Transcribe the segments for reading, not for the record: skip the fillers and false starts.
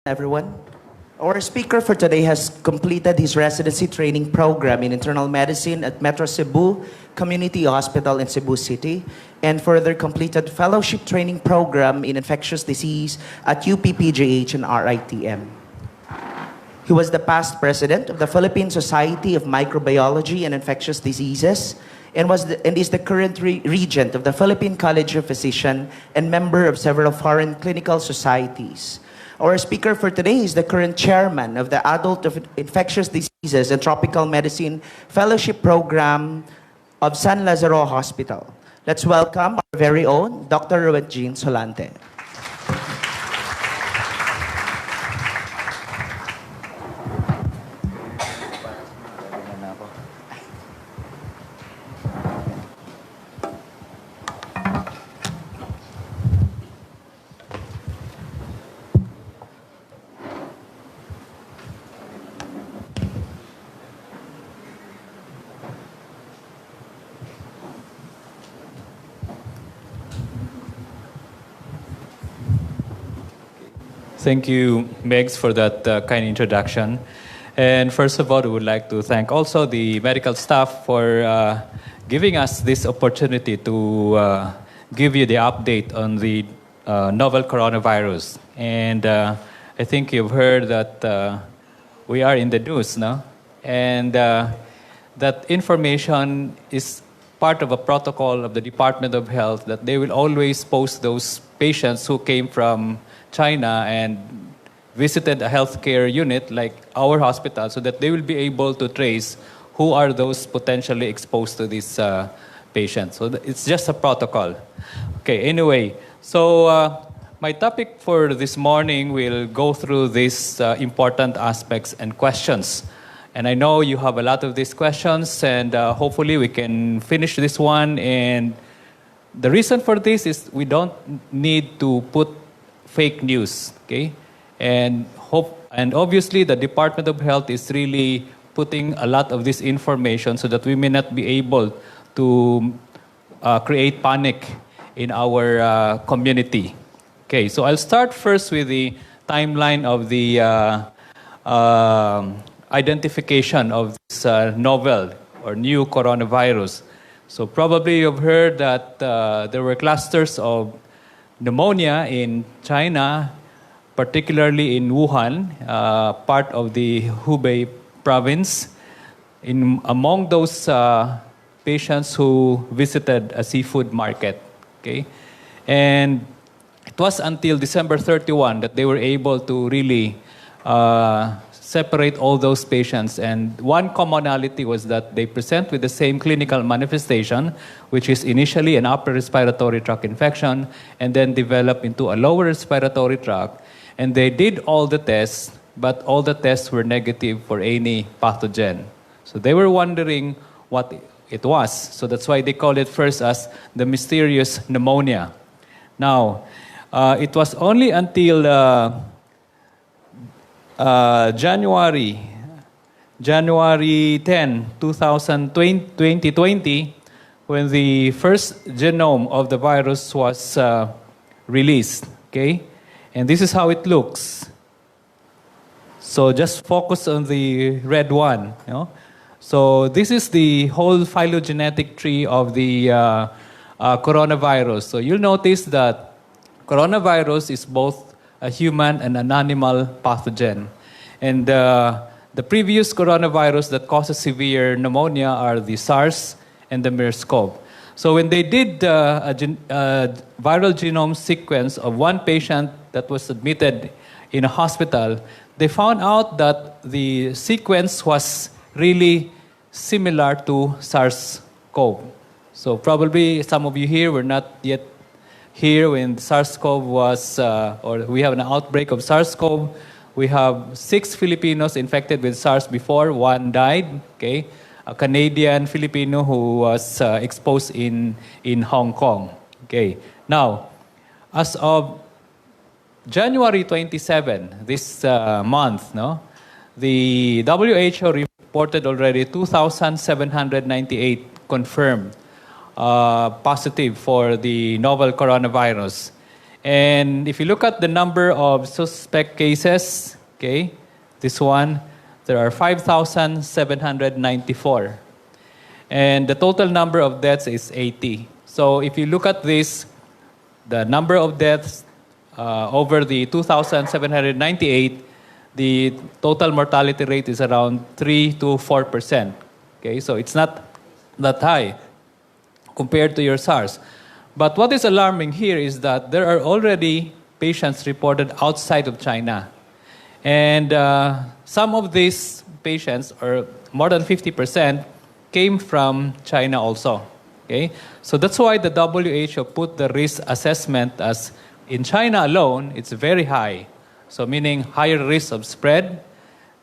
Everyone. Our speaker for today has completed his residency training program in internal medicine at Metro Cebu Community Hospital in Cebu City and further completed fellowship training program in infectious disease at UPPGH and RITM. He was the past president of the Philippine Society of Microbiology and Infectious Diseases and is the current regent of the Philippine College of Physicians and member of several foreign clinical societies. Our speaker for today is the current chairman of the Adult of Infectious Diseases and Tropical Medicine Fellowship Program of San Lazaro Hospital. Let's welcome our very own Dr. Rontgene Solante. Thank you, Megs, for that kind introduction. And first of all, we would like to thank also the medical staff for giving us this opportunity to give you the update on the novel coronavirus. And I think you've heard that we are in the news, no? And that information is part of a protocol of the Department of Health that they will always post those patients who came from China and visited a healthcare unit like our hospital so that they will be able to trace who are those potentially exposed to these patients. So it's just a protocol. Okay, anyway, so my topic for this morning will go through these important aspects and questions. And I know you have a lot of these questions, and hopefully we can finish this one. And the reason for this is we don't need to put fake news, okay? And obviously the Department of Health is really putting a lot of this information so that we may not be able to create panic in our community. Okay, so I'll start first with the timeline of the identification of this novel or new coronavirus. So probably you've heard that there were clusters of pneumonia in China, particularly in Wuhan, part of the Hubei province, among those patients who visited a seafood market. Okay? And it was until December 31 that they were able to really separate all those patients. And one commonality was that they present with the same clinical manifestation, which is initially an upper respiratory tract infection and then develop into a lower respiratory tract. And they did all the tests, but all the tests were negative for any pathogen. So they were wondering what it was. So that's why they call it first as the mysterious pneumonia. Now, it was only until January 10, 2020, when the first genome of the virus was released. Okay? And this is how it looks. So just focus on the red one. You know? So this is the whole phylogenetic tree of the coronavirus. So you'll notice that coronavirus is both a human and an animal pathogen. And the previous coronavirus that causes severe pneumonia are the SARS and the MERS-CoV. So when they did a viral genome sequence of one patient that was admitted in a hospital, they found out that the sequence was really similar to SARS-CoV. So probably some of you here were not yet here when SARS-CoV was, or we have an outbreak of SARS-CoV. We have 6 Filipinos infected with SARS before. 1 died, okay? A Canadian Filipino who was exposed in Hong Kong, okay? Now, as of January 27, this month, no, the WHO reported already 2,798 confirmed positive for the novel coronavirus. And if you look at the number of suspect cases, okay, this one, there are 5,794. And the total number of deaths is 80. So if you look at this, the number of deaths over the 2,798, the total mortality rate is around 3 to 4%. Okay, so it's not that high compared to your SARS. But what is alarming here is that there are already patients reported outside of China. And some of these patients, or more than 50%, came from China also. Okay? So that's why the WHO put the risk assessment as in China alone, it's very high. So meaning higher risk of spread.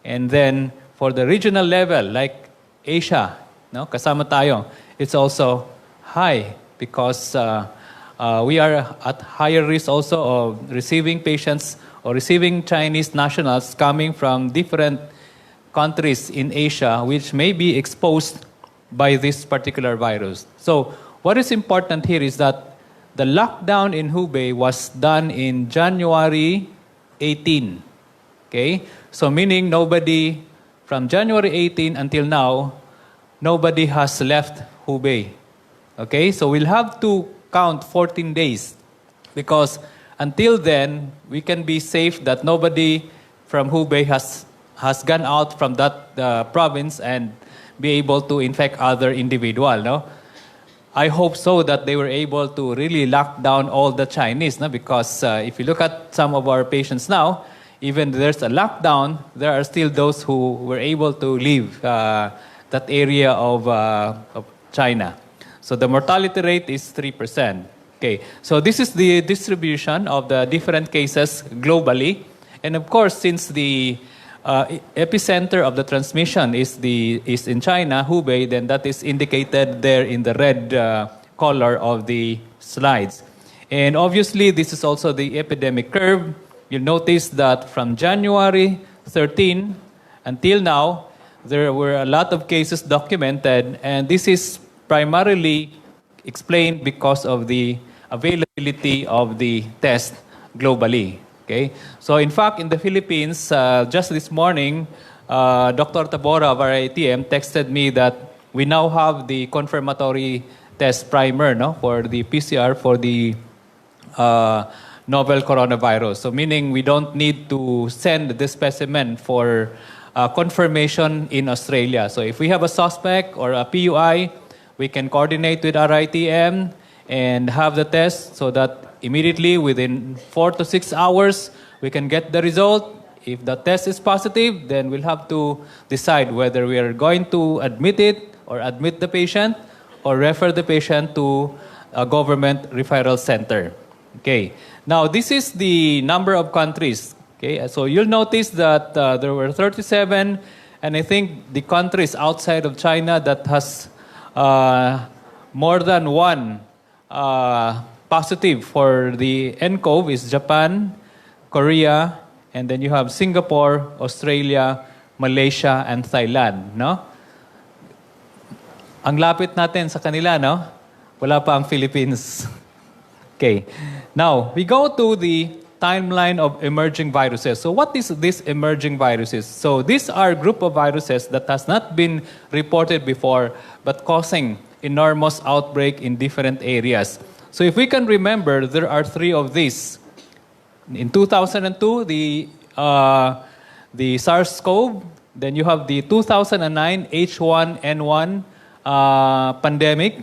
And then for the regional level, like Asia, no, kasama tayo, it's also high because we are at higher risk also of receiving patients or receiving Chinese nationals coming from different countries in Asia which may be exposed by this particular virus. So what is important here is that the lockdown in Hubei was done in January 18. Okay? So meaning nobody, from January 18 until now, nobody has left Hubei. Okay? So we'll have to count 14 days because until then, we can be safe that nobody from Hubei has gone out from that province and be able to infect other individual, no? I hope so that they were able to really lock down all the Chinese, no? Because if you look at some of our patients now, even there's a lockdown, there are still those who were able to leave that area of China. So the mortality rate is 3%. Okay, so this is the distribution of the different cases globally. And of course, since the epicenter of the transmission is in China, Hubei, then that is indicated there in the red color of the slides. And obviously, this is also the epidemic curve. You'll notice that from January 13 until now, there were a lot of cases documented, and this is primarily explained because of the availability of the test globally. Okay, so in fact, in the Philippines, just this morning, Dr. Tabora of our ITM texted me that we now have the confirmatory test primer, no, for the PCR for the novel coronavirus. So meaning we don't need to send the specimen for confirmation in Australia. So if we have a suspect or a PUI, we can coordinate with our ITM and have the test so that immediately within 4 to 6 hours, we can get the result. If the test is positive, then we'll have to decide whether we are going to admit it or admit the patient or refer the patient to a government referral center. Okay. Now, this is the number of countries. Okay. So you'll notice that there were 37, and I think the countries outside of China that has more than one positive for the nCoV is Japan, Korea, and then you have Singapore, Australia, Malaysia, and Thailand, no? Ang lapit natin sa kanila, no? Wala pa ang Philippines. Okay. Now, we go to the timeline of emerging viruses. So what is this emerging viruses? So these are group of viruses that has not been reported before, but causing enormous outbreak in different areas. So if we can remember, there are 3 of these. In 2002, the SARS-CoV. Then you have the 2009 H1N1 pandemic.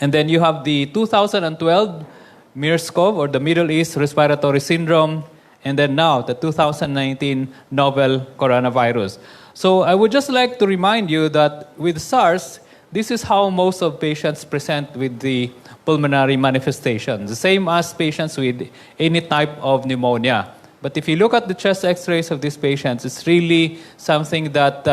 And then you have the 2012 MERS-CoV, or the Middle East Respiratory Syndrome. And then now, the 2019 novel coronavirus. So I would just like to remind you that with SARS, this is how most of patients present with the pulmonary manifestations, the same as patients with any type of pneumonia. But if you look at the chest x-rays of these patients, it's really something that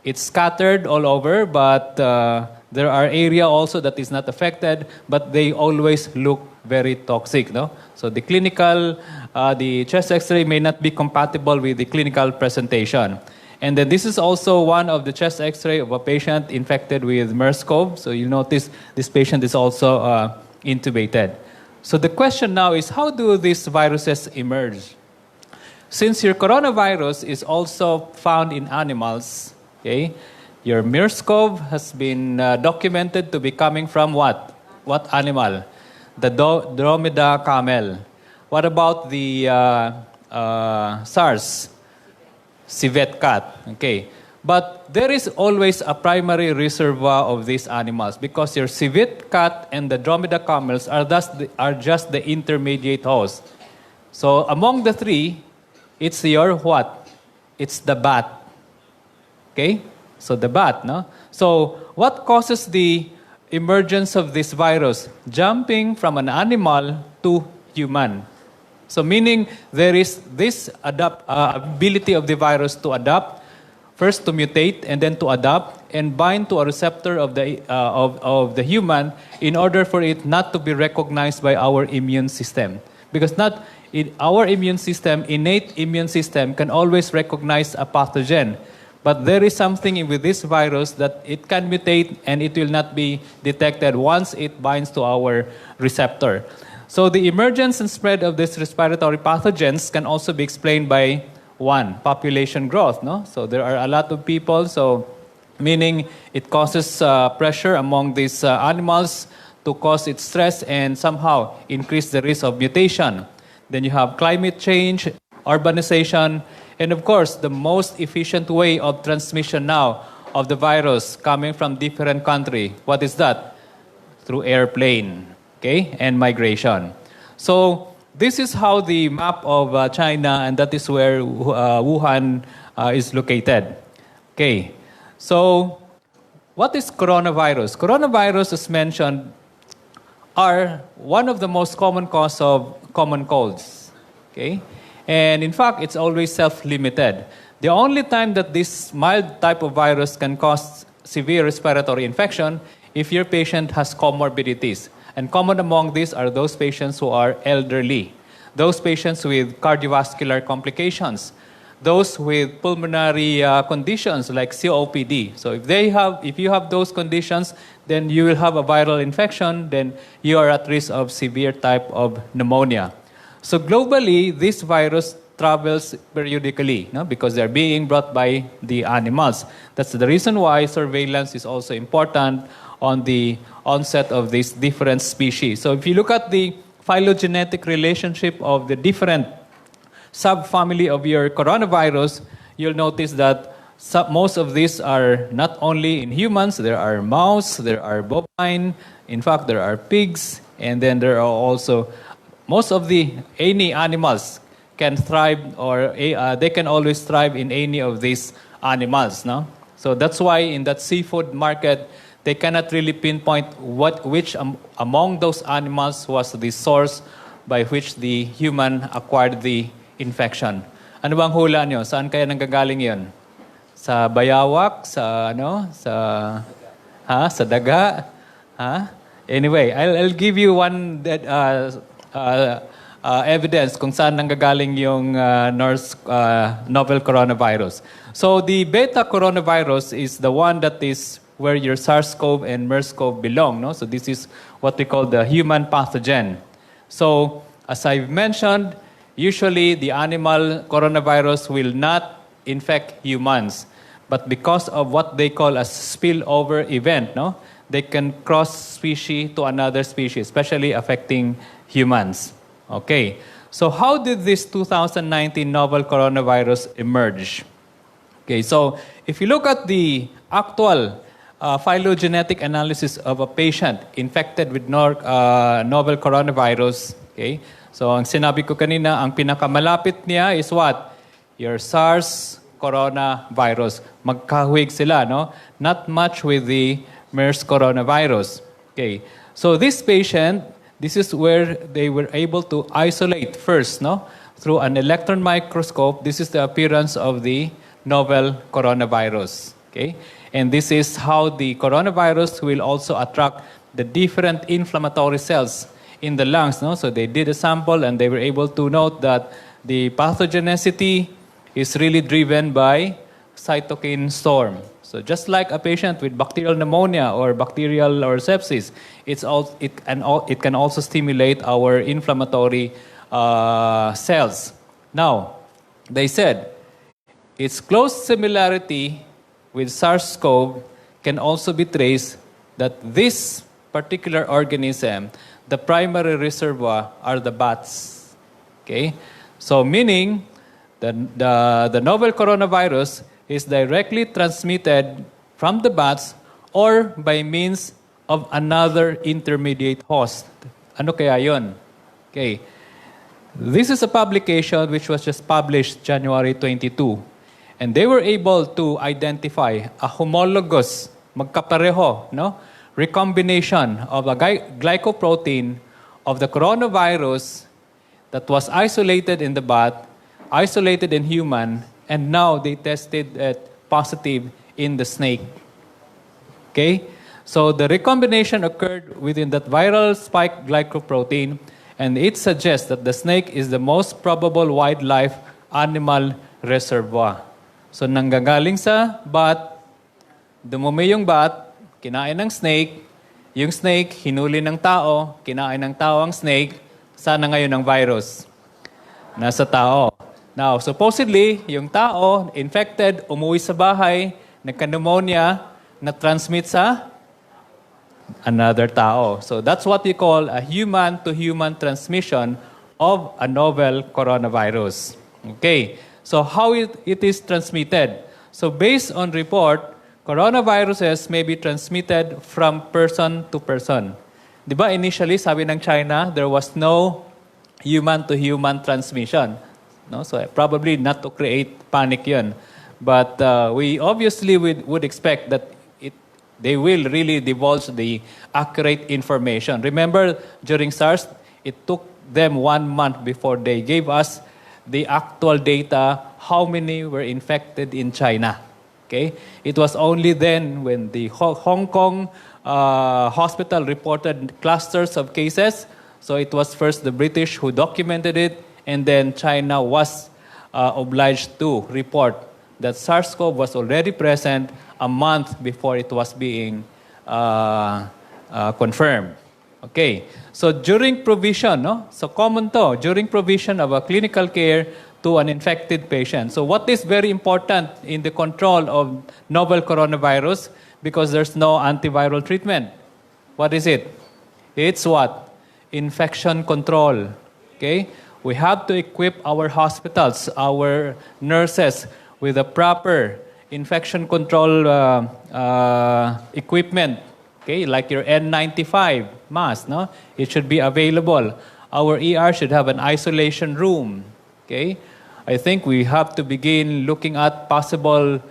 it's scattered all over, but there are area also that is not affected, but they always look very toxic, no? So the clinical, the chest x-ray may not be compatible with the clinical presentation. And then this is also one of the chest x-ray of a patient infected with MERS-CoV. So you notice this patient is also intubated. So the question now is, how do these viruses emerge? Since your coronavirus is also found in animals, okay, your MERS-CoV has been documented to be coming from what? What animal? The Dromeda camel. What about the SARS? Civet cat. Okay. But there is always a primary reservoir of these animals because your civet cat and the Dromeda camels are just the intermediate host. So among the three, it's your what? It's the bat. Okay? So the bat, no? So what causes the emergence of this virus? Jumping from an animal to human. So meaning there is this ability of the virus to adapt, first to mutate and then to adapt and bind to a receptor of the human in order for it not to be recognized by our immune system. Because our immune system, innate immune system, can always recognize a pathogen. But there is something with this virus that it can mutate and it will not be detected once it binds to our receptor. So the emergence and spread of these respiratory pathogens can also be explained by one, population growth. No? So there are a lot of people, so meaning it causes pressure among these animals to cause it stress and somehow increase the risk of mutation. Then you have climate change, urbanization, and of course, the most efficient way of transmission now of the virus coming from different country. What is that? Through airplane, okay, and migration. So this is how the map of China, and that is where Wuhan is located. Okay, so what is coronavirus? Coronavirus, as mentioned, are one of the most common cause of common colds. Okay, and in fact, it's always self-limited. The only time that this mild type of virus can cause severe respiratory infection if your patient has comorbidities. And common among these are those patients who are elderly, those patients with cardiovascular complications, those with pulmonary conditions like COPD. So if you have those conditions, then you will have a viral infection, then you are at risk of severe type of pneumonia. So globally, this virus travels periodically, no? Because they're being brought by the animals. That's the reason why surveillance is also important on the onset of these different species. So if you look at the phylogenetic relationship of the different subfamily of your coronavirus, you'll notice that most of these are not only in humans, there are mouse, there are bovine, in fact there are pigs, and then there are also most of any animals can thrive, or they can always thrive in any of these animals. No? So that's why in that seafood market, they cannot really pinpoint which among those animals was the source by which the human acquired the infection. Ano bang hula nyo? Saan kaya nanggagaling yun? Sa bayawak? Sa sa daga? Anyway, I'll give you one evidence kung saan nanggagaling yung novel coronavirus. So the beta coronavirus is the one that is where your SARS-CoV and MERS-CoV belong. No? So this is what we call the human pathogen. So as I've mentioned, usually the animal coronavirus will not infect humans. But because of what they call a spillover event, no? They can cross species to another species, especially affecting humans. Okay, so how did this 2019 novel coronavirus emerge? Okay, so if you look at the actual phylogenetic analysis of a patient infected with novel coronavirus, okay, so ang sinabi ko kanina, ang pinakamalapit niya is what? Your SARS coronavirus. Magkahuwig sila, no? Not much with the MERS coronavirus. Okay, so this patient, this is where they were able to isolate first, no? Through an electron microscope, this is the appearance of the novel coronavirus. Okay? And this is how the coronavirus will also attract the different inflammatory cells in the lungs, no? So they did a sample and they were able to note that the pathogenicity is really driven by cytokine storm. So just like a patient with bacterial pneumonia or bacterial or sepsis, it can also stimulate our inflammatory cells. Now, they said its close similarity with SARS-CoV can also be traced that this particular organism, the primary reservoir are the bats. Okay? So meaning the novel coronavirus is directly transmitted from the bats or by means of another intermediate host. Ano kaya yun? Okay. This is a publication which was just published January 22. And they were able to identify a homologous, magkapareho, no? Recombination of a glycoprotein of the coronavirus that was isolated in the bat, isolated in human, and now they tested it positive in the snake. Okay? So the recombination occurred within that viral spike glycoprotein, and it suggests that the snake is the most probable wildlife animal reservoir. So nanggagaling sa bat, dumumi yung bat, kinain ng snake, yung snake hinuli ng tao, kinain ng tao ang snake, sana ngayon ang virus? Nasa tao. Now, supposedly, yung tao, infected, umuwi sa bahay, nagka-pneumonia, na-transmit sa another tao. So that's what we call a human-to-human transmission of a novel coronavirus. Okay, so how it is transmitted? So based on report, coronaviruses may be transmitted from person to person. Di ba initially, sabi ng China, there was no human-to-human transmission. No? So probably not to create panic yun. But we obviously would expect that they will really divulge the accurate information. Remember, during SARS, it took them 1 month before they gave us the actual data, how many were infected in China. Okay? It was only then when the Hong Kong hospital reported clusters of cases. So it was first the British who documented it, and then China was obliged to report that SARS-CoV was already present a month before it was being confirmed. Okay, so during provision, no? So common to, during provision of a clinical care to an infected patient. So what is very important in the control of novel coronavirus, because there's no antiviral treatment? What is it? It's what? Infection control. Okay? We have to equip our hospitals, our nurses, with the proper infection control equipment. Okay, like your N95 mask, no? It should be available. Our ER should have an isolation room. Okay, I think we have to begin looking at possible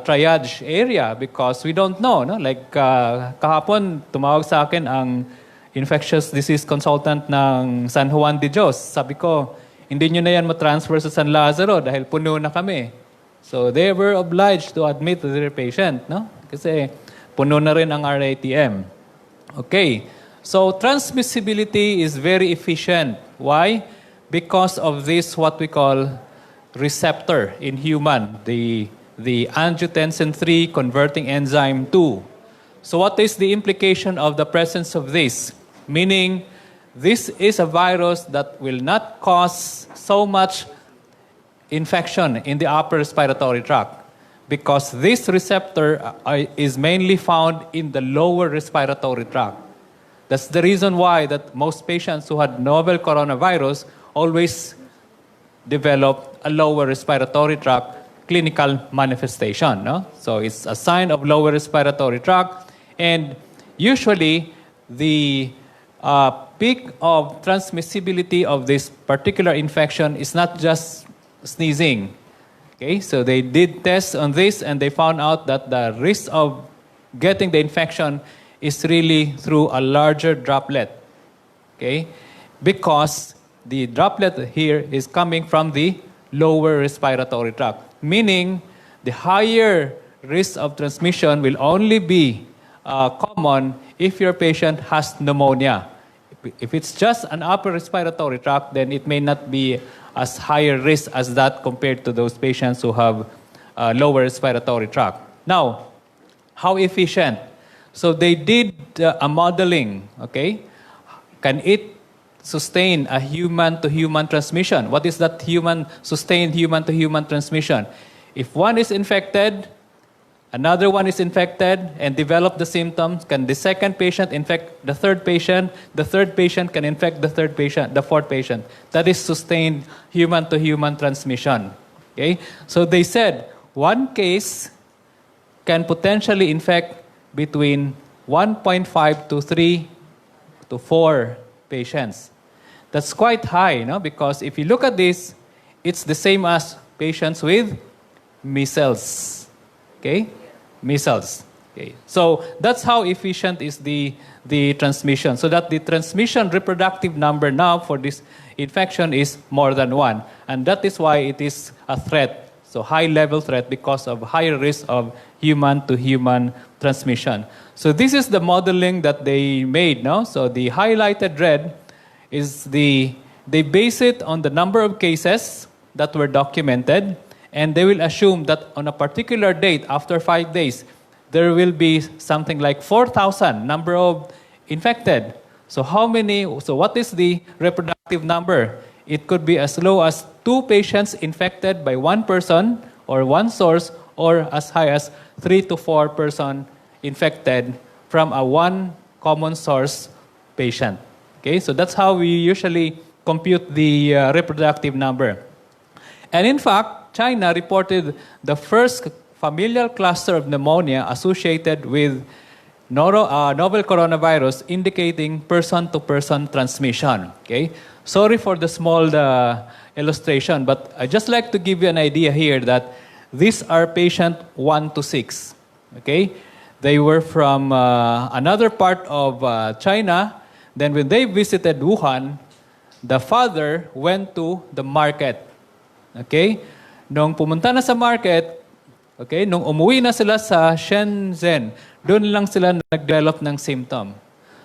triage area because we don't know, no? Like kahapon tumawag sa akin ang infectious disease consultant ng San Juan de Dios. Sabi ko, hindi nyo na yan matransfer sa San Lazaro dahil puno na kami. So they were obliged to admit their patient, no? Kasi puno na rin ang RATM. Okay. So transmissibility is very efficient. Why? Because of this what we call receptor in human, the angiotensin 3 converting enzyme 2. So what is the implication of the presence of this? Meaning, this is a virus that will not cause so much infection in the upper respiratory tract because this receptor is mainly found in the lower respiratory tract. That's the reason why that most patients who had novel coronavirus always develop a lower respiratory tract clinical manifestation. No? So it's a sign of lower respiratory tract, and usually the peak of transmissibility of this particular infection is not just sneezing. Okay, so they did tests on this and they found out that the risk of getting the infection is really through a larger droplet. Okay, because the droplet here is coming from the lower respiratory tract, meaning the higher risk of transmission will only be common if your patient has pneumonia. If it's just an upper respiratory tract, then it may not be as higher risk as that compared to those patients who have lower respiratory tract. Now, how efficient? So they did a modeling, okay? Can it sustain a human-to-human transmission? What is that sustained human-to-human transmission? If one is infected, another one is infected and develop the symptoms, can the second patient infect the third patient? The third patient can infect the third patient, the fourth patient. That is sustained human-to-human transmission. Okay? So they said one case can potentially infect between 1.5 to 3 to 4 patients. That's quite high, no? Because if you look at this, it's the same as patients with measles. Okay? Measles. Okay. So that's how efficient is the transmission. So that the transmission reproductive number now for this infection is more than 1. And that is why it is a threat. So high-level threat because of higher risk of human-to-human transmission. So this is the modeling that they made, no? So the highlighted red is they base it on the number of cases that were documented, and they will assume that on a particular date, after 5 days, there will be something like 4,000 number of infected. So what is the reproductive number? It could be as low as 2 patients infected by 1 person or 1 source, or as high as 3 to 4 person infected from a 1 common source patient. Okay, so that's how we usually compute the reproductive number. And in fact, China reported the first familial cluster of pneumonia associated with novel coronavirus, indicating person-to-person transmission. Okay, sorry for the small illustration, but I just like to give you an idea here that these are patient 1 to 6. Okay, they were from another part of China. Then when they visited Wuhan, the father went to the market. Okay? Nung pumunta na sa market, okay, nung umuwi na sila sa Shenzhen, doon lang sila nag-develop ng symptom.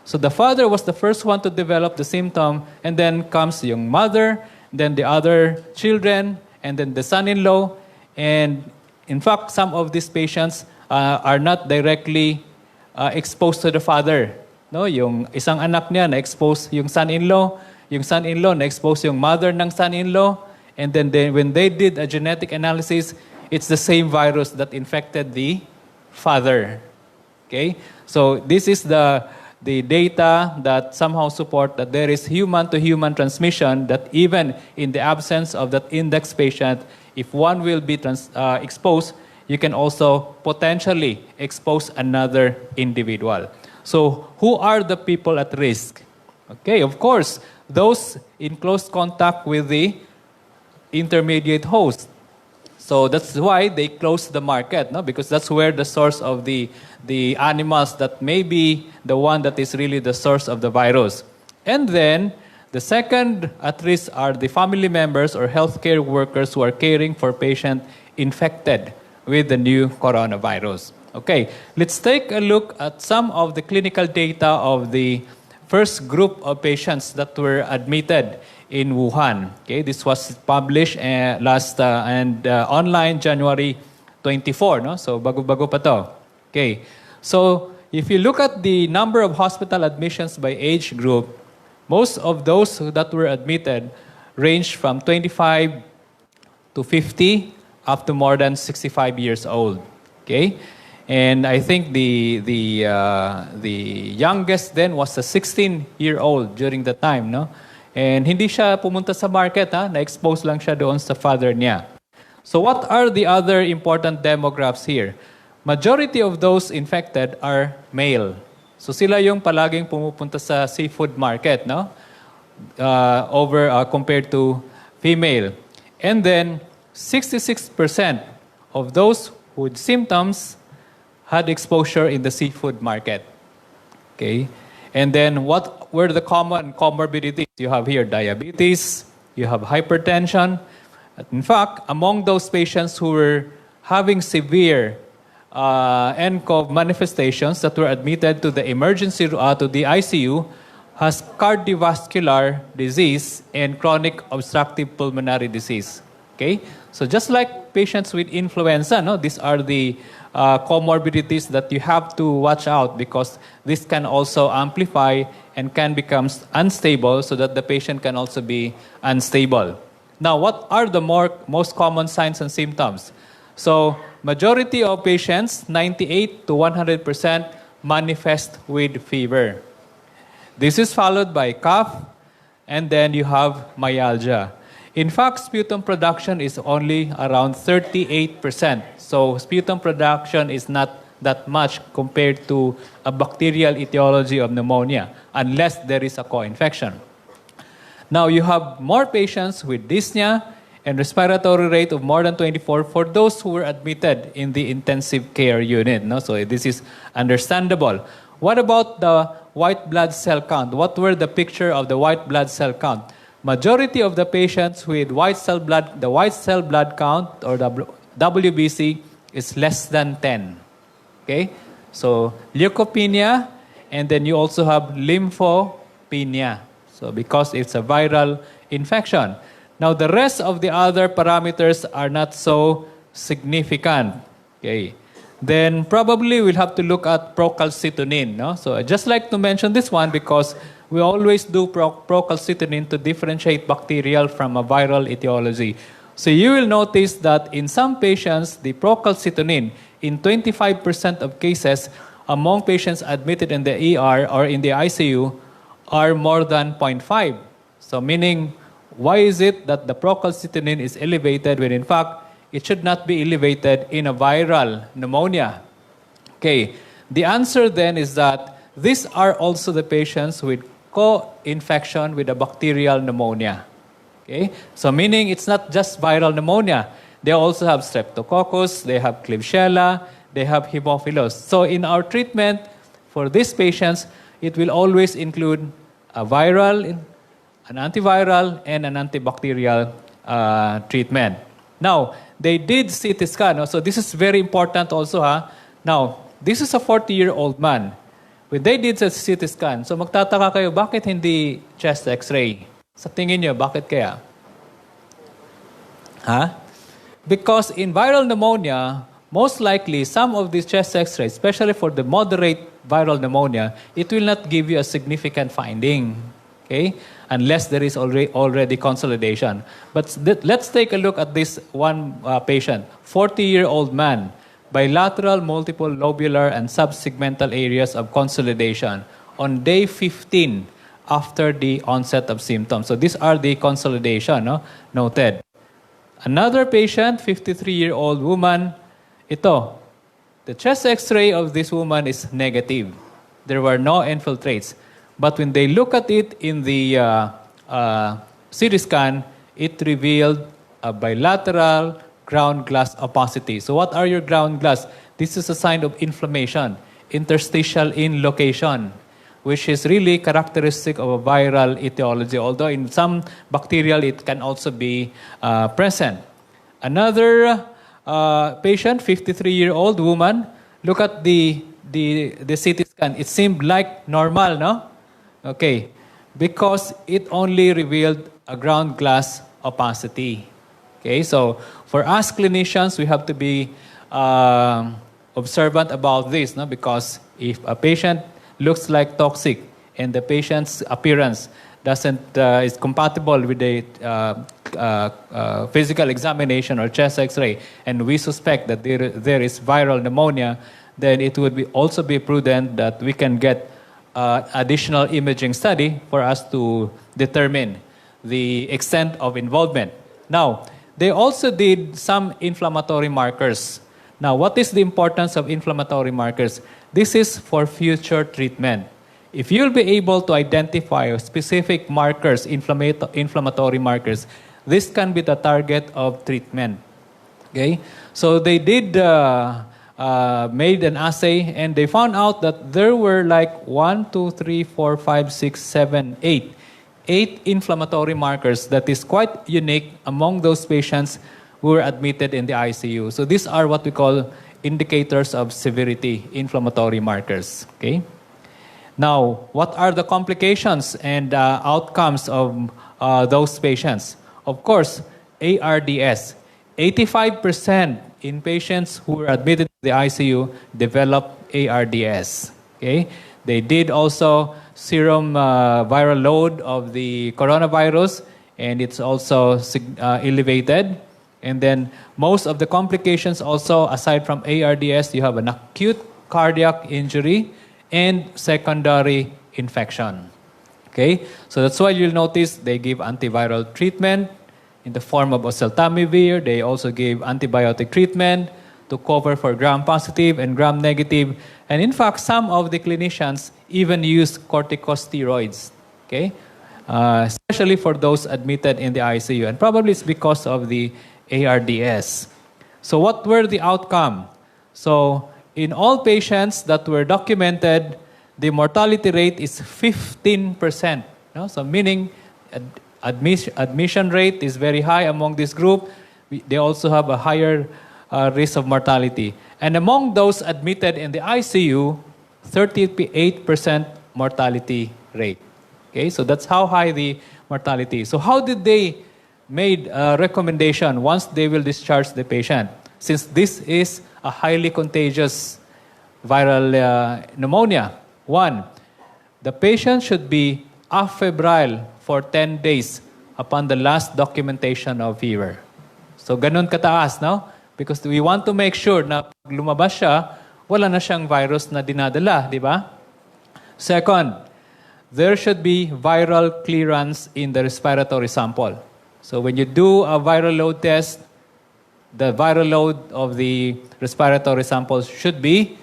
So the father was the first one to develop the symptom, and then comes yung mother, then the other children, and then the son-in-law. And in fact, some of these patients are not directly exposed to the father. No, yung isang anak niya na-expose yung son-in-law na-expose yung mother ng son-in-law, and then when they did a genetic analysis, it's the same virus that infected the father. Okay? So this is the data that somehow support that there is human-to-human transmission, that even in the absence of that index patient, if one will be exposed, you can also potentially expose another individual. So who are the people at risk? Okay, of course, those in close contact with the intermediate host. So that's why they closed the market, no? Because that's where the source of the animals that may be the one that is really the source of the virus. And then the second at risk are the family members or healthcare workers who are caring for patients infected with the new coronavirus. Okay, let's take a look at some of the clinical data of the first group of patients that were admitted in Wuhan. Okay, this was published online January 24. No, so bago-bago pa to. Okay, so if you look at the number of hospital admissions by age group, most of those that were admitted ranged from 25 to 50 up to more than 65 years old. Okay. And I think the youngest then was a 16-year-old during the time, no? And hindi siya pumunta sa market, ha? Na-expose lang siya doon sa father niya. So what are the other important demographics here? Majority of those infected are male. So sila yung palaging pumupunta sa seafood market, no? Compared to female. And then 66% of those with symptoms had exposure in the seafood market. Okay? And then what were the common comorbidities? You have here diabetes, you have hypertension. In fact, among those patients who were having severe nCoV manifestations that were admitted to the to the ICU, has cardiovascular disease and chronic obstructive pulmonary disease. Okay? So just like patients with influenza, no, these are the comorbidities that you have to watch out because this can also amplify and can become unstable so that the patient can also be unstable. Now, what are the most common signs and symptoms? So, majority of patients, 98 to 100%, manifest with fever. This is followed by cough, and then you have myalgia. In fact, sputum production is only around 38%. So sputum production is not that much compared to a bacterial etiology of pneumonia, unless there is a co-infection. Now you have more patients with dyspnea and respiratory rate of more than 24 for those who were admitted in the intensive care unit. No? So this is understandable. What about the white blood cell count? What were the picture of the white blood cell count? Majority of the patients with the white cell blood count or the WBC is less than 10. Okay? So leukopenia, and then you also have lymphopenia. So because it's a viral infection. Now the rest of the other parameters are not so significant. Okay? Then probably we'll have to look at procalcitonin. No? So I just like to mention this one because we always do procalcitonin to differentiate bacterial from a viral etiology. So you will notice that in some patients, the procalcitonin, in 25% of cases, among patients admitted in the ER or in the ICU, are more than 0.5. So meaning, why is it that the procalcitonin is elevated when in fact, it should not be elevated in a viral pneumonia? Okay, the answer then is that these are also the patients with co-infection with a bacterial pneumonia. Okay, so meaning it's not just viral pneumonia. They also have streptococcus, they have Klebsiella, they have Haemophilus. So in our treatment for these patients, it will always include a viral, an antiviral, and an antibacterial treatment. Now, they did CT scan. So this is very important also. Now, this is a 40-year-old man. When they did a CT scan, so magtataka kayo, bakit hindi chest x-ray? Sa tingin nyo, bakit kaya? Because in viral pneumonia, most likely some of these chest x-rays, especially for the moderate viral pneumonia, it will not give you a significant finding. Okay? Unless there is already consolidation. But let's take a look at this one patient, 40-year-old man, bilateral, multiple lobular, and subsegmental areas of consolidation on day 15 after the onset of symptoms. So these are the consolidation noted. Another patient, 53-year-old woman, ito, the chest x-ray of this woman is negative. There were no infiltrates. But when they look at it in the CT scan, it revealed a bilateral ground glass opacity. So what are your ground glass? This is a sign of inflammation, interstitial inlocation, which is really characteristic of a viral etiology, although in some bacterial it can also be present. Another patient, 53-year-old woman, look at the CT scan. It seemed like normal, no? Okay, because it only revealed a ground glass opacity. Okay, so for us clinicians, we have to be observant about this, no? Because if a patient looks like toxic and the patient's appearance is compatible with the physical examination or chest x-ray, and we suspect that there is viral pneumonia, then it would also be prudent that we can get additional imaging study for us to determine the extent of involvement. Now, they also did some inflammatory markers. Now, what is the importance of inflammatory markers? This is for future treatment. If you'll be able to identify specific markers, inflammatory markers, this can be the target of treatment. Okay? So they did made an assay, and they found out that there were like 8 inflammatory markers that is quite unique among those patients who were admitted in the ICU. So these are what we call indicators of severity, inflammatory markers. Okay. Now, what are the complications and outcomes of those patients? Of course, ARDS. 85% in patients who were admitted to the ICU developed ARDS. Okay? They did also serum viral load of the coronavirus, and it's also elevated. And then most of the complications also, aside from ARDS, you have an acute cardiac injury and secondary infection. Okay? So that's why you'll notice they give antiviral treatment in the form of oseltamivir. They also gave antibiotic treatment to cover for gram-positive and gram-negative. And in fact, some of the clinicians even use corticosteroids, okay? Especially for those admitted in the ICU. And probably it's because of the ARDS. So what were the outcome? So in all patients that were documented, the mortality rate is 15%. No? So meaning admission rate is very high among this group. They also have a higher risk of mortality. And among those admitted in the ICU, 38% mortality rate. Okay, so that's how high the mortality is. So how did they made a recommendation once they will discharge the patient? Since this is a highly contagious viral pneumonia. One, the patient should be afebrile for 10 days upon the last documentation of fever. So ganun kataas, no? Because we want to make sure na pag lumabas siya, wala na siyang virus na dinadala, di ba? Second, there should be viral clearance in the respiratory sample. So when you do a viral load test, the viral load of the respiratory samples should be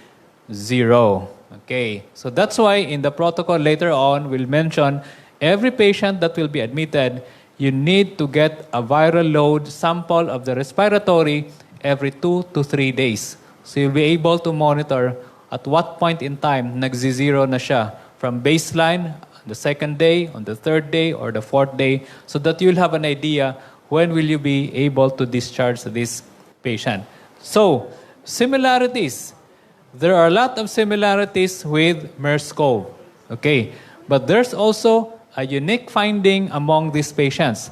0. Okay, so that's why in the protocol later on, we'll mention every patient that will be admitted, you need to get a viral load sample of the respiratory every 2 to 3 days. So you'll be able to monitor at what point in time nagzi-zero na siya from baseline, the second day, on the third day, or the fourth day, so that you'll have an idea when will you be able to discharge this patient. So, similarities. There are a lot of similarities with MERS-CoV. Okay, but there's also a unique finding among these patients.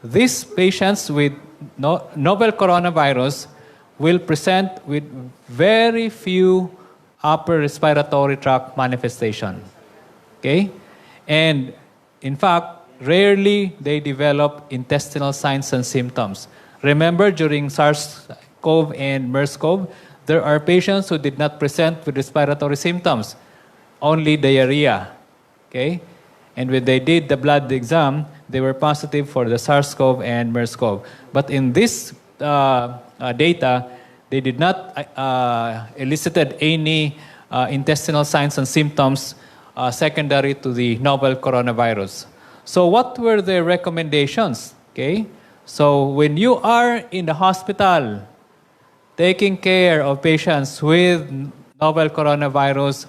These patients with novel coronavirus will present with very few upper respiratory tract manifestation. Okay? And in fact, rarely they develop intestinal signs and symptoms. Remember, during SARS-CoV and MERS-CoV, there are patients who did not present with respiratory symptoms, only diarrhea. Okay? And when they did the blood exam, they were positive for the SARS-CoV and MERS-CoV. But in this data, they did not elicited any intestinal signs and symptoms secondary to the novel coronavirus. So what were the recommendations? Okay, so when you are in the hospital taking care of patients with novel coronavirus,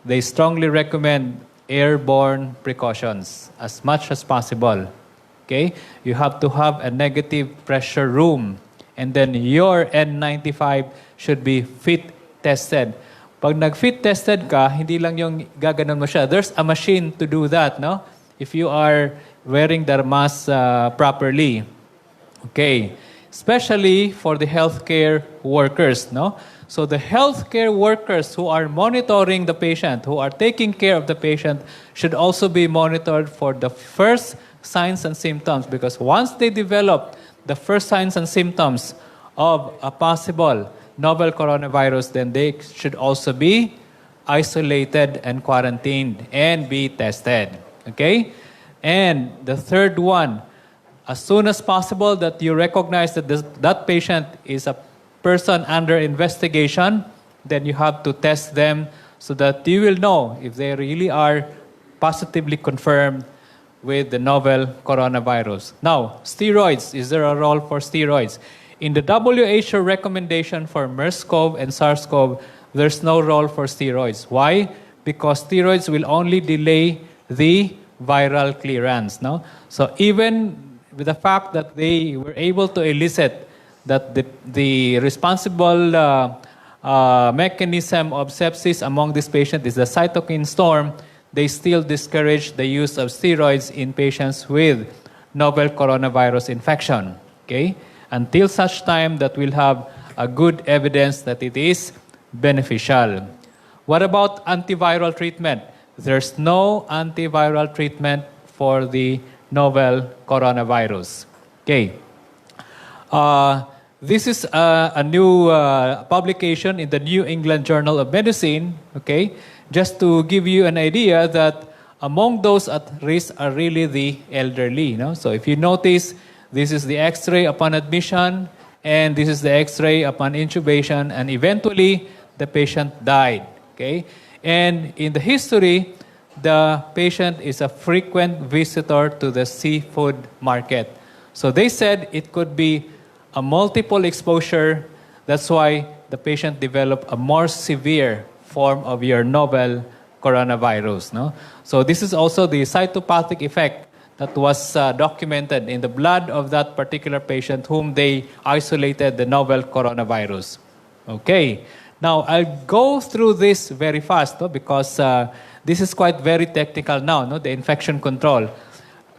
they strongly recommend airborne precautions as much as possible. Okay, you have to have a negative pressure room, and then your N95 should be fit tested. Pag nag-fit tested ka, hindi lang yung gaganon mo siya. There's a machine to do that, no? If you are wearing the mask properly. Okay. Especially for the healthcare workers, no? So the healthcare workers who are monitoring the patient, who are taking care of the patient, should also be monitored for the first signs and symptoms, because once they develop the first signs and symptoms of a possible novel coronavirus, then they should also be isolated and quarantined and be tested. Okay? And the third one, as soon as possible that you recognize that that patient is a person under investigation, then you have to test them so that you will know if they really are positively confirmed with the novel coronavirus. Now, steroids. Is there a role for steroids? In the WHO recommendation for MERS-CoV and SARS-CoV, there's no role for steroids. Why? Because steroids will only delay the viral clearance. No? So even with the fact that they were able to elicit that the responsible mechanism of sepsis among this patient is the cytokine storm, they still discourage the use of steroids in patients with novel coronavirus infection. Okay? Until such time that we'll have a good evidence that it is beneficial. What about antiviral treatment? There's no antiviral treatment for the novel coronavirus. Okay. This is a new publication in the New England Journal of Medicine, okay? Just to give you an idea that among those at risk are really the elderly. So if you notice, this is the X-ray upon admission, and this is the X-ray upon intubation, and eventually the patient died, okay? And in the history, the patient is a frequent visitor to the seafood market. So they said it could be a multiple exposure. That's why the patient developed a more severe form of your novel coronavirus. No? So this is also the cytopathic effect that was documented in the blood of that particular patient whom they isolated the novel coronavirus. Okay. Now, I'll go through this very fast because this is quite very technical now, the infection control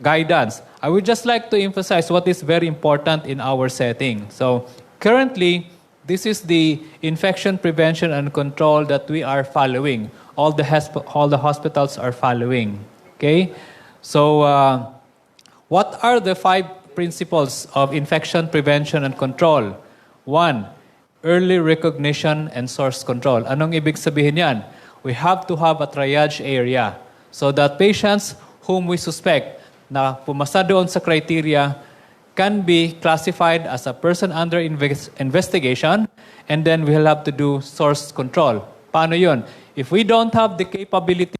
guidance. I would just like to emphasize what is very important in our setting. So currently, this is the infection prevention and control that we are following. All the hospitals are following. Okay? So what are the 5 principles of infection prevention and control? 1, early recognition and source control. Anong ibig sabihin yan? We have to have a triage area so that patients whom we suspect na pumasa doon sa criteria can be classified as a person under investigation, and then we'll have to do source control. Paano yun? If we don't have the capability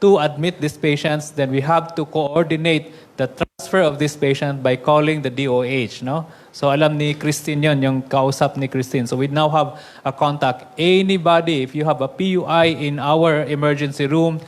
to admit these patients, then we have to coordinate the transfer of this patient by calling the DOH. No? So alam ni Christine yun, yung kausap ni Christine. So we now have a contact. Anybody, if you have a PUI in our emergency room,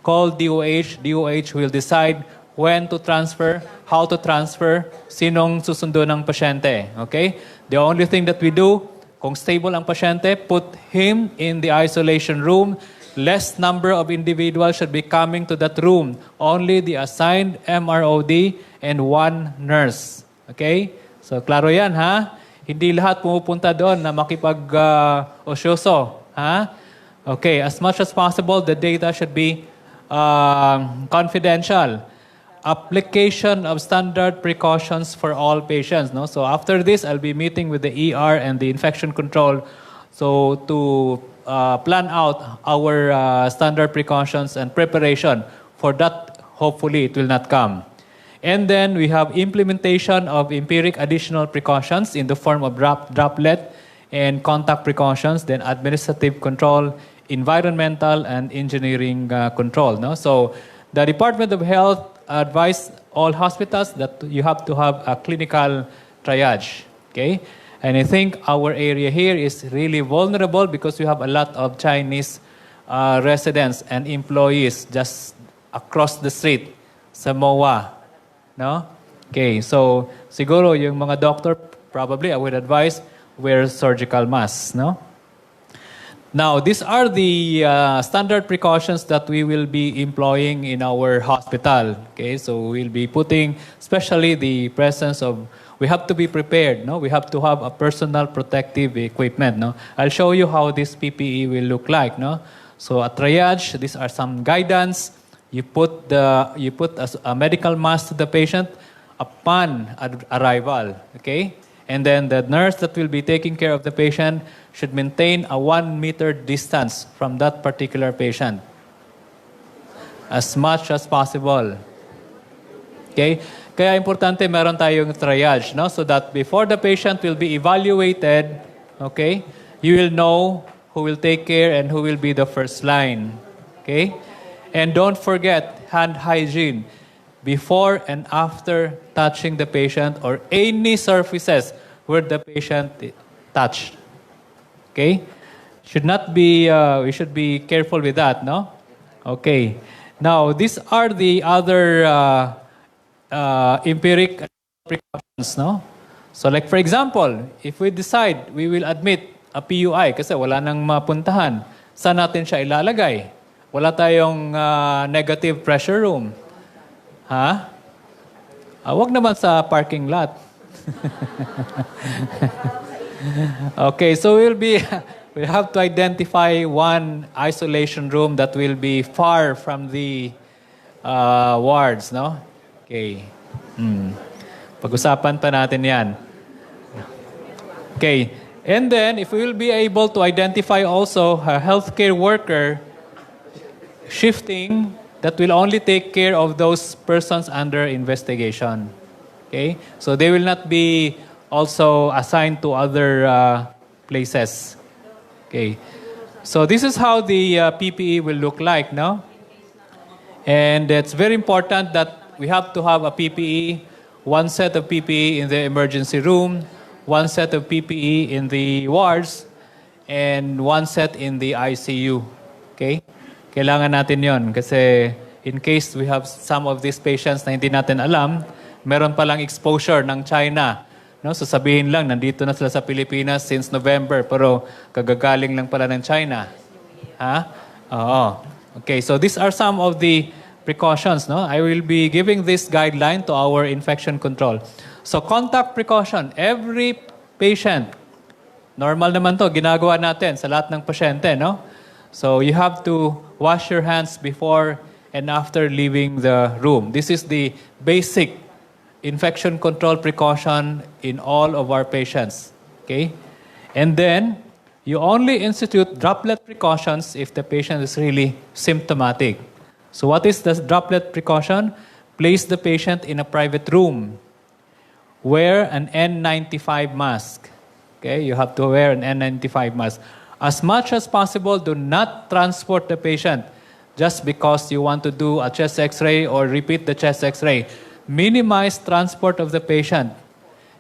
call DOH. DOH will decide when to transfer, how to transfer, sinong susundo ng pasyente. Okay? The only thing that we do, kung stable ang pasyente, put him in the isolation room. Less number of individuals should be coming to that room. Only the assigned MROD and 1 nurse. Okay? So, klaro yan, ha? Hindi lahat pumupunta doon na makipag-osyoso. Ha? Okay, as much as possible, the data should be confidential. Application of standard precautions for all patients. No? So after this, I'll be meeting with the ER and the infection control so to plan out our standard precautions and preparation for that. Hopefully, it will not come. And then we have implementation of empiric additional precautions in the form of droplet and contact precautions, then administrative control, environmental and engineering control. No? So the Department of Health advise all hospitals that you have to have a clinical triage. Okay? And I think our area here is really vulnerable because we have a lot of Chinese residents and employees just across the street sa MOA. No? Okay, so siguro yung mga doctor, probably I would advise wear surgical masks. No? Now, these are the standard precautions that we will be employing in our hospital. Okay, so we'll be putting, especially the presence of, we have to be prepared. No, we have to have a personal protective equipment. No, I'll show you how this PPE will look like. No, so a triage. These are some guidance. You put a medical mask to the patient upon arrival. Okay. And then the nurse that will be taking care of the patient should maintain a 1 meter distance from that particular patient. As much as possible. Okay? Kaya importante meron tayong triage, no? So that before the patient will be evaluated, okay, you will know who will take care and who will be the first line. Okay? And don't forget hand hygiene. Before and after touching the patient or any surfaces where the patient touched. Okay? Should not be, we should be careful with that, no? Okay. Now, these are the other empiric precautions, no? So like for example, if we decide we will admit a PUI kasi wala nang mapuntahan, saan natin siya ilalagay? Wala tayong negative pressure room. Ha? Wag naman sa parking lot. Okay, so we have to identify one isolation room that will be far from the wards, no? Okay. Pag-usapan pa natin yan. Okay. And then, if we will be able to identify also a healthcare worker shifting that will only take care of those persons under investigation. Okay? So they will not be also assigned to other places. Okay. So this is how the PPE will look like, no? And it's very important that we have to have a PPE, one set of PPE in the emergency room, one set of PPE in the wards, and one set in the ICU. Okay? Kailangan natin yon kasi in case we have some of these patients na hindi natin alam, meron palang exposure ng China. No? So sabihin lang, nandito na sila sa Pilipinas since November, pero kagagaling lang pala ng China. Ha? Oo. Okay, so these are some of the precautions. No? I will be giving this guideline to our infection control. So contact precaution. Every patient, normal naman to, ginagawa natin sa lahat ng pasyente, no? So you have to wash your hands before and after leaving the room. This is the basic infection control precaution in all of our patients. Okay? And then, you only institute droplet precautions if the patient is really symptomatic. So what is the droplet precaution? Place the patient in a private room. Wear an N95 mask. Okay, you have to wear an N95 mask. As much as possible, do not transport the patient just because you want to do a chest x-ray or repeat the chest x-ray. Minimize transport of the patient.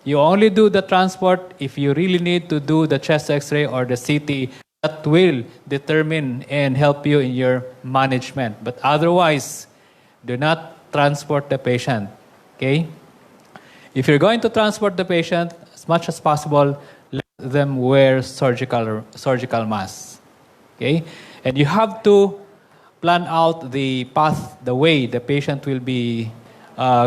You only do the transport if you really need to do the chest x-ray or the CT. That will determine and help you in your management. But otherwise, do not transport the patient. Okay? If you're going to transport the patient, as much as possible, let them wear surgical masks. Okay? And you have to plan out the path, the way the patient will be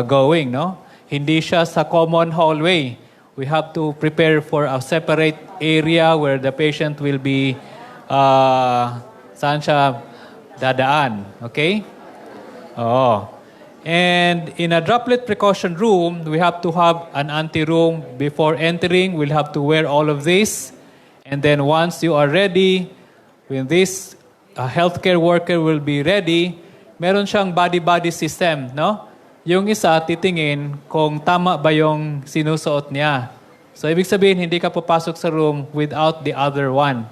going, no? Hindi siya sa common hallway. We have to prepare for a separate area where the patient will be saan siya dadaan. Okay? Oo. And in a droplet precaution room, we have to have an anti-room. Before entering, we'll have to wear all of this. And then once you are ready, when this healthcare worker will be ready, meron siyang body-body system, no? Yung isa, titingin kung tama ba yung sinusuot niya. So, ibig sabihin, hindi ka papasok sa room without the other one.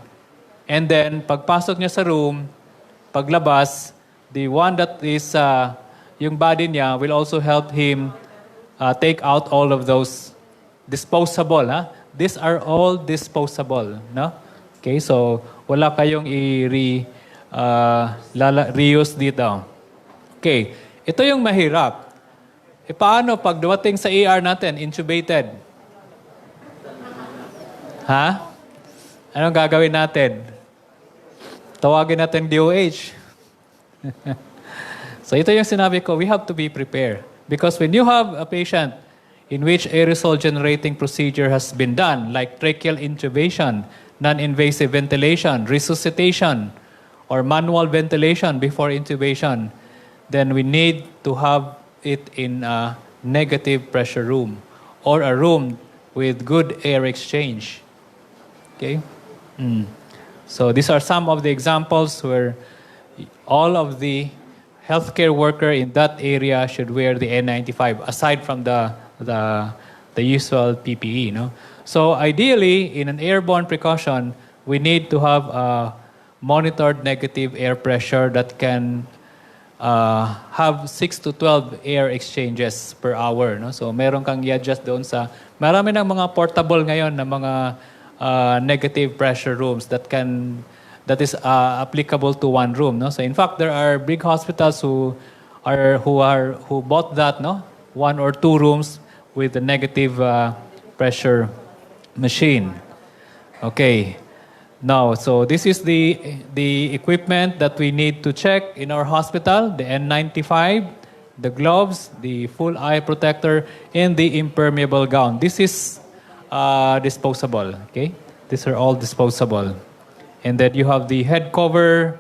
And then, pagpasok niya sa room, paglabas, the one that is yung body niya will also help him take out all of those disposable. Ha? These are all disposable. No? Okay, so wala kayong reuse dito. Okay, ito yung mahirap. E paano pag dumating sa ER natin, intubated? Ha? Anong gagawin natin? Tawagin natin DOH. So ito yung sinabi ko, we have to be prepared. Because when you have a patient in which aerosol generating procedure has been done, like tracheal intubation, non-invasive ventilation, resuscitation, or manual ventilation before intubation, then we need to have it in a negative pressure room or a room with good air exchange. Okay? So these are some of the examples where all of the healthcare worker in that area should wear the N95 aside from the usual PPE. No? So ideally, in an airborne precaution, we need to have a monitored negative air pressure that can have 6 to 12 air exchanges per hour. No? So meron kang i-adjust doon sa... Marami ng mga portable ngayon na mga negative pressure rooms that is applicable to one room. No? So in fact, there are big hospitals who bought that, no? 1 or 2 rooms with a negative pressure machine. Okay. Now, so this is the equipment that we need to check in our hospital, the N95, the gloves, the full eye protector, and the impermeable gown. This is disposable, okay? These are all disposable. And then you have the head cover,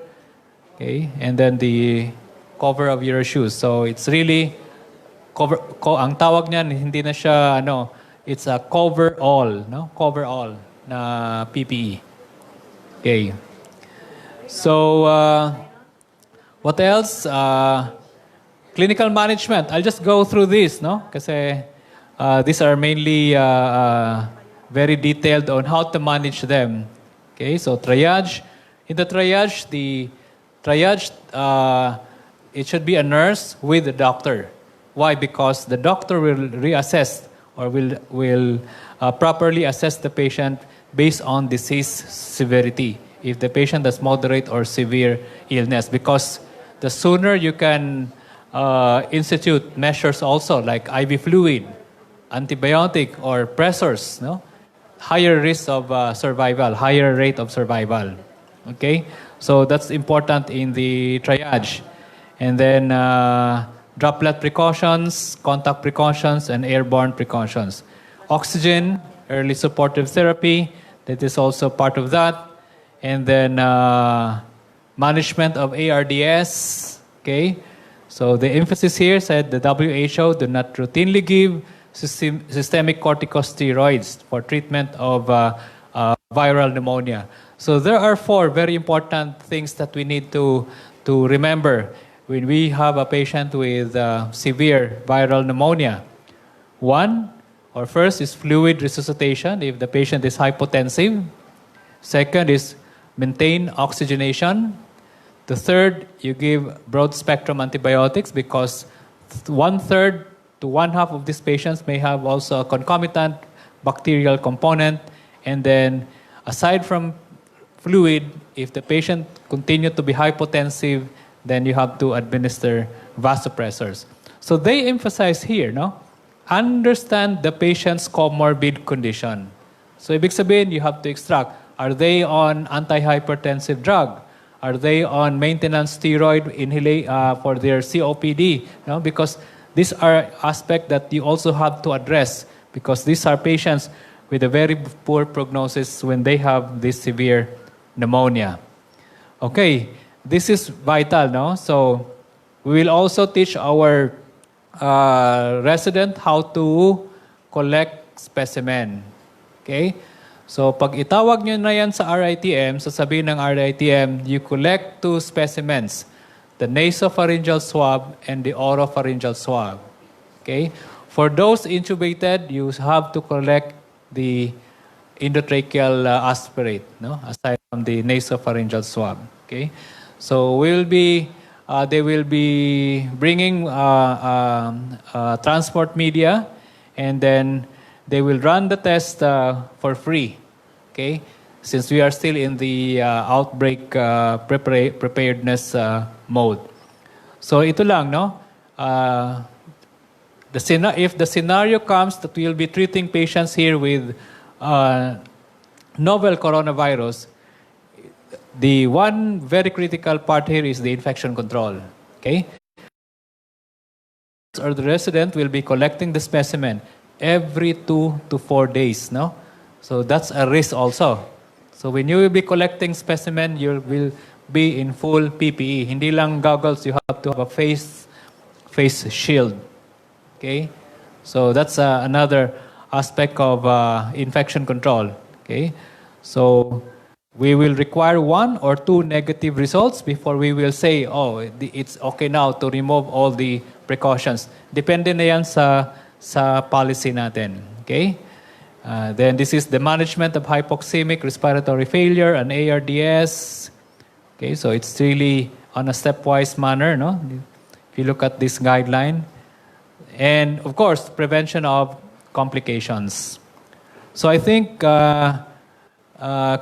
okay? And then the cover of your shoes. So it's really, ang tawag niyan, hindi na siya, it's a cover all, no? Cover all na PPE. Okay. So, what else? Clinical management. I'll just go through this, no? Kasi these are mainly very detailed on how to manage them. Okay, so triage. In the triage, it should be a nurse with a doctor. Why? Because the doctor will reassess or will properly assess the patient based on disease severity. If the patient has moderate or severe illness, because the sooner you can institute measures also like IV fluid, antibiotic, or pressors, no? Higher risk of survival, higher rate of survival. Okay? So that's important in the triage. And then droplet precautions, contact precautions, and airborne precautions. Oxygen, early supportive therapy, that is also part of that. And then management of ARDS. Okay? So the emphasis here said the WHO do not routinely give systemic corticosteroids for treatment of viral pneumonia. So there are 4 very important things that we need to remember when we have a patient with severe viral pneumonia. First is fluid resuscitation if the patient is hypotensive. Second is maintain oxygenation. The third, you give broad-spectrum antibiotics because 1/3 to 1/2 of these patients may have also a concomitant bacterial component. And then, aside from fluid, if the patient continues to be hypotensive, then you have to administer vasopressors. So they emphasize here, no? Understand the patient's comorbid condition. So ibig sabihin, you have to extract, are they on antihypertensive drug? Are they on maintenance steroid for their COPD? No? Because these are aspects that you also have to address because these are patients with a very poor prognosis when they have this severe pneumonia. Okay, this is vital, no? So we will also teach our resident how to collect specimen. Okay? So pag itawag nyo na yan sa RITM, sasabihin ng RITM, you collect 2 specimens, the nasopharyngeal swab and the oropharyngeal swab. Okay? For those intubated, you have to collect the endotracheal aspirate, no? Aside from the nasopharyngeal swab. Okay? So they will be bringing transport media, and then they will run the test for free. Okay? Since we are still in the outbreak preparedness mode. So ito lang, no? If the scenario comes that we will be treating patients here with novel coronavirus, the one very critical part here is the infection control. Okay? Or the resident will be collecting the specimen every 2 to 4 days, no? So that's a risk also. So when you will be collecting specimen, you will be in full PPE. Hindi lang goggles, you have to have a face shield. Okay? So that's another aspect of infection control. Okay? So we will require 1 or 2 negative results before we will say, it's okay now to remove all the precautions. Depende na yan sa policy natin. Okay? Then this is the management of hypoxemic respiratory failure and ARDS. Okay, so it's really on a stepwise manner, no? If you look at this guideline. And of course, prevention of complications. So I think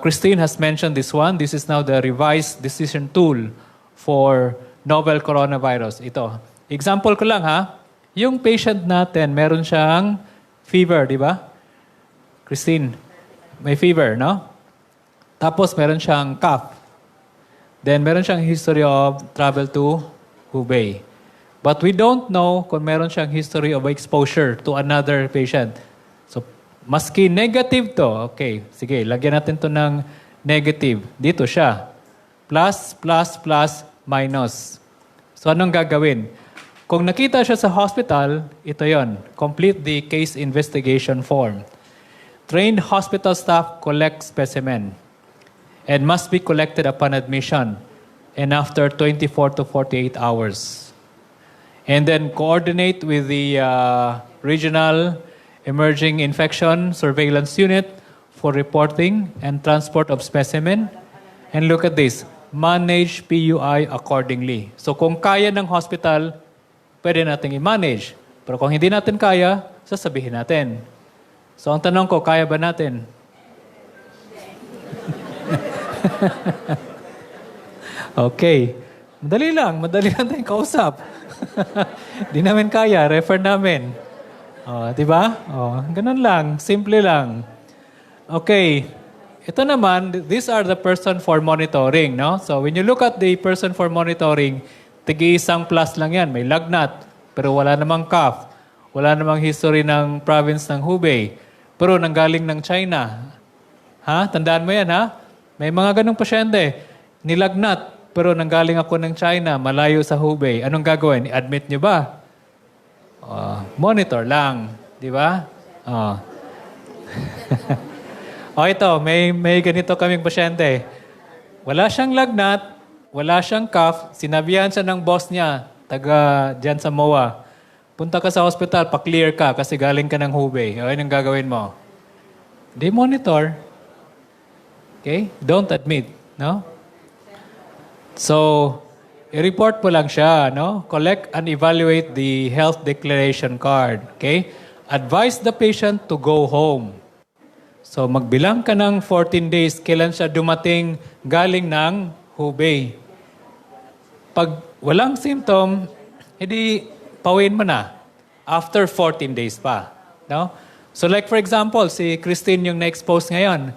Christine has mentioned this one. This is now the revised decision tool for novel coronavirus. Ito. Example ko lang ha. Yung patient natin, meron siyang fever, di ba? Christine, may fever, no? Tapos meron siyang cough. Then meron siyang history of travel to Hubei. But we don't know kung meron siyang history of exposure to another patient. So, maski negative to, okay, sige, lagyan natin to ng negative. Dito siya. Plus, plus, plus, minus. So, anong gagawin? Kung nakita siya sa hospital, ito yon. Complete the case investigation form. Trained hospital staff collect specimen and must be collected upon admission and after 24 to 48 hours. And then coordinate with the regional emerging infection surveillance unit for reporting and transport of specimen. And look at this, manage PUI accordingly. So kung kaya ng hospital, pwede natin i-manage. Pero kung hindi natin kaya, sasabihin natin. So ang tanong ko, kaya ba natin? Okay. Madali lang tayong kausap. Di namin kaya, refer namin. Di ba? Ganun lang, simple lang. Okay. Ito naman, these are the person for monitoring, no? So when you look at the person for monitoring, tig-isang plus lang yan. May lagnat, pero wala namang cough. Wala namang history ng province ng Hubei. Pero nanggaling ng China. Ha? Tandaan mo yan, ha? May mga ganong pasyente. Nilagnat, pero nanggaling ako ng China, malayo sa Hubei. Anong gagawin? I-admit nyo ba? Monitor lang. Di ba? Ito, may ganito kaming pasyente. Wala siyang lagnat, wala siyang cough, sinabihan siya ng boss niya, taga dyan sa MOA, punta ka sa hospital, pa-clear ka kasi galing ka ng Hubei. Anong gagawin mo? Di monitor. Okay? Don't admit. No? So, i-report mo lang siya. No? Collect and evaluate the health declaration card. Okay? Advise the patient to go home. So, magbilang ka ng 14 days kailan siya dumating galing ng Hubei. Pag walang symptom, edi pawin mo na after 14 days pa. No? So like for example, si Christine yung na-expose ngayon.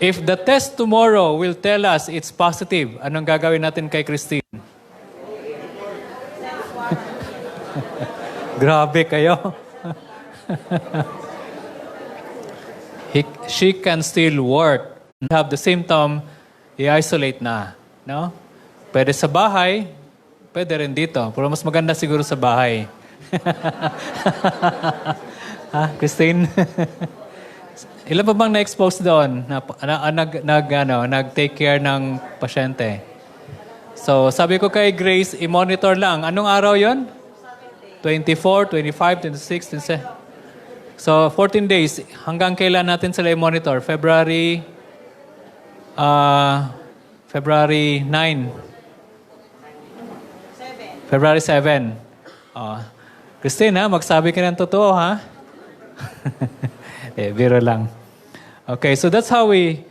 If the test tomorrow will tell us it's positive, anong gagawin natin kay Christine? Grabe kayo. She can still work. Have the symptom, i-isolate na. No? Pwede sa bahay, pwede rin dito. Pero mas maganda siguro sa bahay. Ha, Christine? Ilan pa bang na-expose doon nag-take care ng pasyente? So, sabi ko kay Grace, i-monitor lang. Anong araw yon? 24, 25, 26, 27. So, 14 days. Hanggang kailan natin sila i-monitor? February 9. February 7. Christine, ha? Magsabi ka ng totoo, ha? Biro lang. Okay, so that's how we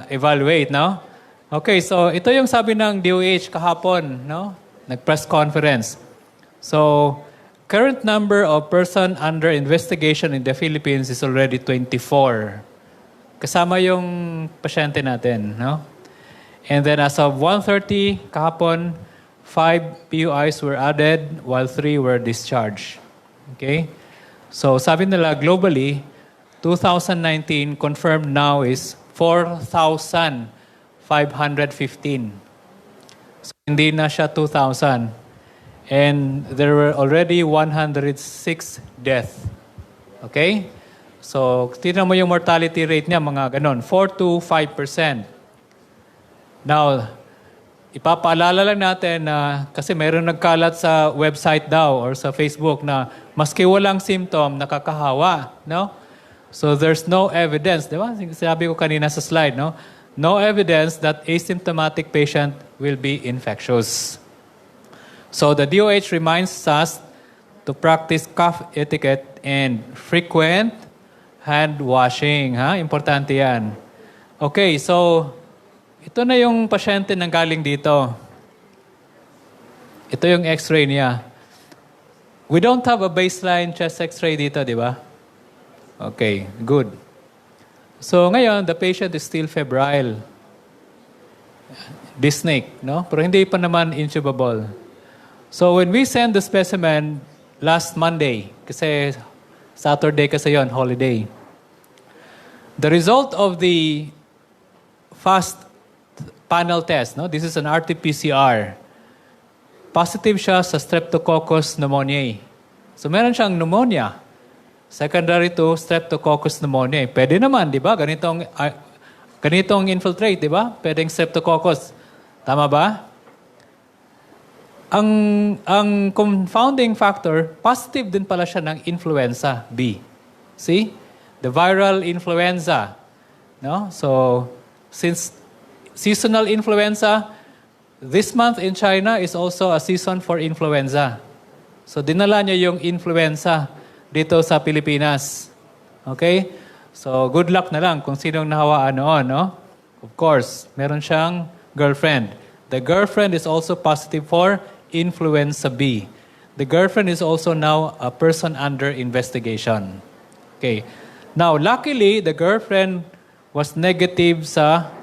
evaluate, no? Okay, so ito yung sabi ng DOH kahapon, no? Nag-press conference. So, current number of person under investigation in the Philippines is already 24. Kasama yung pasyente natin, no? And then as of 1:30 kahapon, 5 PUIs were added while 3 were discharged. Okay? So sabi nila globally, 2019 confirmed now is 4,515. So hindi na siya 2,000. And there were already 106 deaths. Okay? So tingnan mo yung mortality rate niya, mga ganon, 4 to 5%. Now, ipapaalala lang natin na kasi mayroon nagkalat sa website daw or sa Facebook na maski walang symptom, nakakahawa, no? So there's no evidence, di ba? Sabi ko kanina sa slide, no? No evidence that asymptomatic patient will be infectious. So the DOH reminds us to practice cough etiquette and frequent hand washing, ha? Importante yan. Okay, so ito na yung pasyente nang galing dito. Ito yung x-ray niya. We don't have a baseline chest x-ray dito, di ba? Okay, good. So ngayon, the patient is still febrile. this snake, no? Pero hindi pa naman intubable. So when we send the specimen last Monday, kasi Saturday kasi yon, holiday, the result of the fast panel test, no? This is an RT-PCR. Positive siya sa Streptococcus pneumoniae. So meron siyang pneumonia. Secondary to Streptococcus pneumoniae. Pwede naman, di ba? Ganitong infiltrate, di ba? Pwedeng Streptococcus. Tama ba? Ang confounding factor, positive din pala siya ng influenza B. See? The viral influenza. No? So, since seasonal influenza, this month in China is also a season for influenza. So, dinala niya yung influenza dito sa Pilipinas. Okay? So, good luck na lang kung sinong nahawaan noon, no? Of course, meron siyang girlfriend. The girlfriend is also positive for influenza B. The girlfriend is also now a person under investigation. Okay. Now, luckily, the girlfriend was negative sa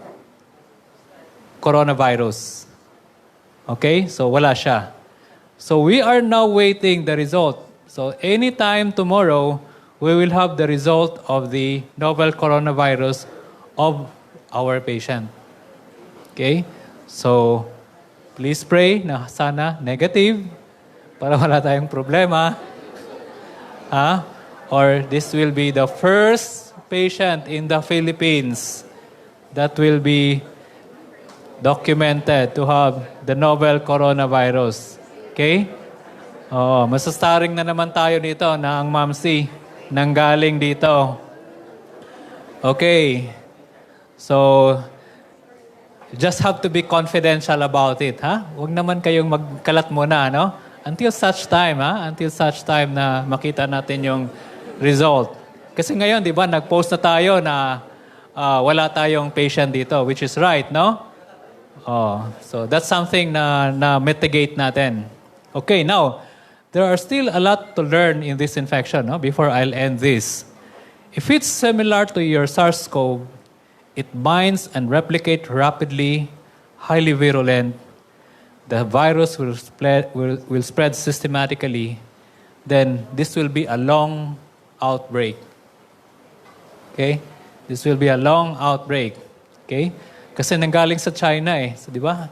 coronavirus. Okay? So, wala siya. So, we are now waiting the result. So, anytime tomorrow, we will have the result of the novel coronavirus of our patient. Okay? So, please pray na sana negative para wala tayong problema. Or this will be the first patient in the Philippines that will be documented to have the novel coronavirus. Okay? Masastaring na naman tayo dito na ang Mamsi nanggaling dito. Okay. So, just have to be confidential about it, ha? Huwag naman kayong magkalat muna, no? Until such time, ha? Until such time na makita natin yung result. Kasi ngayon, di ba, nag-post na tayo na wala tayong patient dito, which is right, no? So that's something na mitigate natin. Okay, now, there are still a lot to learn in this infection, no? Before I'll end this. If it's similar to your SARS-CoV, it binds and replicates rapidly, highly virulent. The virus will spread systematically. Then this will be a long outbreak. Okay? This will be a long outbreak. Okay? Kasi nanggaling sa China eh. So, di ba?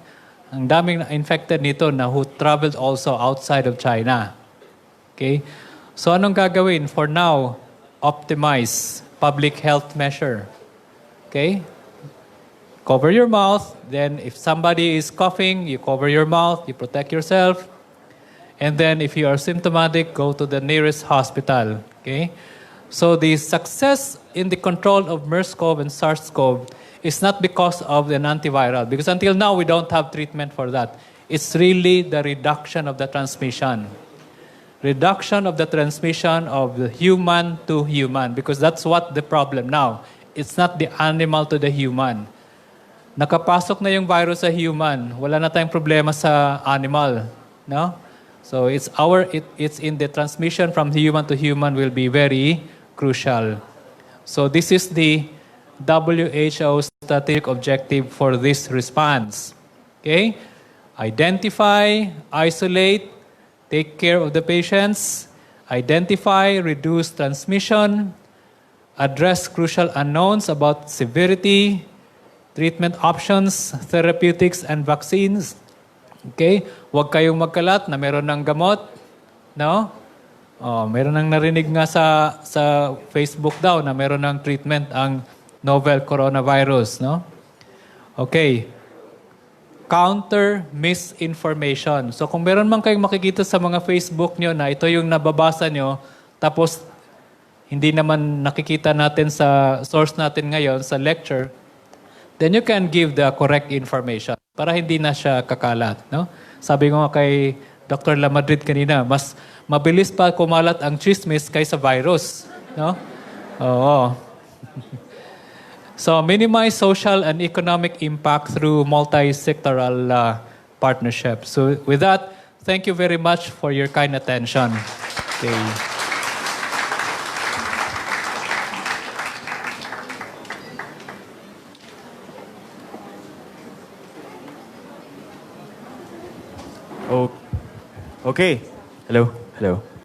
Ang daming infected nito na who traveled also outside of China. Okay? So anong gagawin? For now, optimize public health measure. Okay? Cover your mouth. Then if somebody is coughing, you cover your mouth, you protect yourself. And then if you are symptomatic, go to the nearest hospital. Okay? So the success in the control of MERS-CoV and SARS-CoV is not because of an antiviral. Because until now, we don't have treatment for that. It's really the reduction of the transmission. Reduction of the transmission of the human to human. Because that's what the problem now. It's not the animal to the human. Nakapasok na yung virus sa human. Wala na tayong problema sa animal. No? So it's in the transmission from human to human will be very crucial. So this is the WHO strategic objective for this response. Okay? Identify, isolate, take care of the patients, identify, reduce transmission, address crucial unknowns about severity, treatment options, therapeutics, and vaccines. Okay? Huwag kayong magkalat na meron ng gamot. No? Meron nang narinig nga sa Facebook daw na meron ng treatment ang novel coronavirus. No? Okay. Counter misinformation. So kung meron man kayong makikita sa mga Facebook nyo na ito yung nababasa nyo, tapos hindi naman nakikita natin sa source natin ngayon, sa lecture, then you can give the correct information para hindi na siya kakalat. No? Sabi ko nga kay Dr. Lamadrid kanina, mas mabilis pa kumalat ang chismis kaysa virus. No? Oo. So, minimize social and economic impact through multi-sectoral partnership. So, with that, thank you very much for your kind attention. Okay. Oh, okay. Hello. Hello.